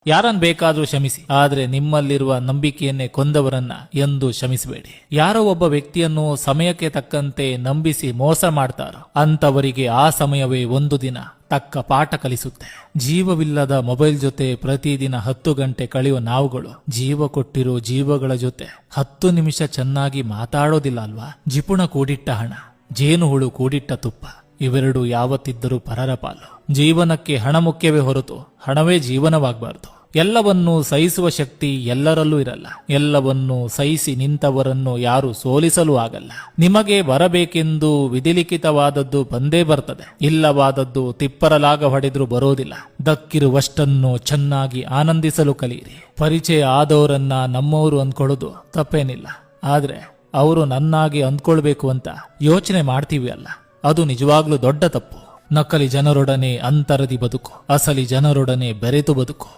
ಯಾರನ್ ಬೇಕಾದ್ರೂ ಕ್ಷಮಿಸಿ, ಆದ್ರೆ ನಿಮ್ಮಲ್ಲಿರುವ ನಂಬಿಕೆಯನ್ನೇ ಕೊಂದವರನ್ನ ಎಂದೂ ಕ್ಷಮಿಸಬೇಡಿ. ಯಾರೋ ಒಬ್ಬ ವ್ಯಕ್ತಿಯನ್ನು ಸಮಯಕ್ಕೆ ತಕ್ಕಂತೆ ನಂಬಿಸಿ ಮೋಸ ಮಾಡ್ತಾರೋ ಅಂತವರಿಗೆ ಆ ಸಮಯವೇ ಒಂದು ದಿನ ತಕ್ಕ ಪಾಠ ಕಲಿಸುತ್ತೆ. ಜೀವವಿಲ್ಲದ ಮೊಬೈಲ್ ಜೊತೆ ಪ್ರತಿದಿನ 10 ಗಂಟೆ ಕಳೆಯುವ ನಾವುಗಳು ಜೀವ ಕೊಟ್ಟಿರೋ ಜೀವಗಳ ಜೊತೆ 10 ನಿಮಿಷ ಚೆನ್ನಾಗಿ ಮಾತಾಡೋದಿಲ್ಲ ಅಲ್ವಾ? ಜಿಪುಣ ಕೂಡಿಟ್ಟ ಹಣ, ಜೇನುಹುಳು ಕೂಡಿಟ್ಟ ತುಪ್ಪ ಇವೆರಡು ಯಾವತ್ತಿದ್ದರೂ ಪರರ ಪಾಲು. ಜೀವನಕ್ಕೆ ಹಣ ಮುಖ್ಯವೇ ಹೊರತು ಹಣವೇ ಜೀವನವಾಗಬಾರದು. ಎಲ್ಲವನ್ನೂ ಸಹಿಸುವ ಶಕ್ತಿ ಎಲ್ಲರಲ್ಲೂ ಇರಲ್ಲ. ಎಲ್ಲವನ್ನೂ ಸಹಿಸಿ ನಿಂತವರನ್ನು ಯಾರು ಸೋಲಿಸಲು ಆಗಲ್ಲ. ನಿಮಗೆ ಬರಬೇಕೆಂದು ವಿಧಿಲಿಖಿತವಾದದ್ದು ಬಂದೇ ಬರ್ತದೆ. ಇಲ್ಲವಾದದ್ದು ತಿಪ್ಪರಲಾಗ ಹೊಡೆದ್ರೂ ಬರೋದಿಲ್ಲ. ದಕ್ಕಿರುವಷ್ಟನ್ನು ಚೆನ್ನಾಗಿ ಆನಂದಿಸಲು ಕಲಿಯಿರಿ. ಪರಿಚಯ ಆದವರನ್ನ ನಮ್ಮವರು ಅಂದ್ಕೊಳ್ಳೋದು ತಪ್ಪೇನಿಲ್ಲ. ಆದ್ರೆ ಅವರು ನನ್ನಾಗಿ ಅಂದ್ಕೊಳ್ಬೇಕು ಅಂತ ಯೋಚನೆ ಮಾಡ್ತೀವಿ ಅಲ್ಲ, ಅದು ನಿಜವಾಗ್ಲೂ ದೊಡ್ಡ ತಪ್ಪು. ನಕಲಿ ಜನರೊಡನೆ ಅಂತರದಿ ಬದುಕು, ಅಸಲಿ ಜನರೊಡನೆ ಬೆರೆತು ಬದುಕು.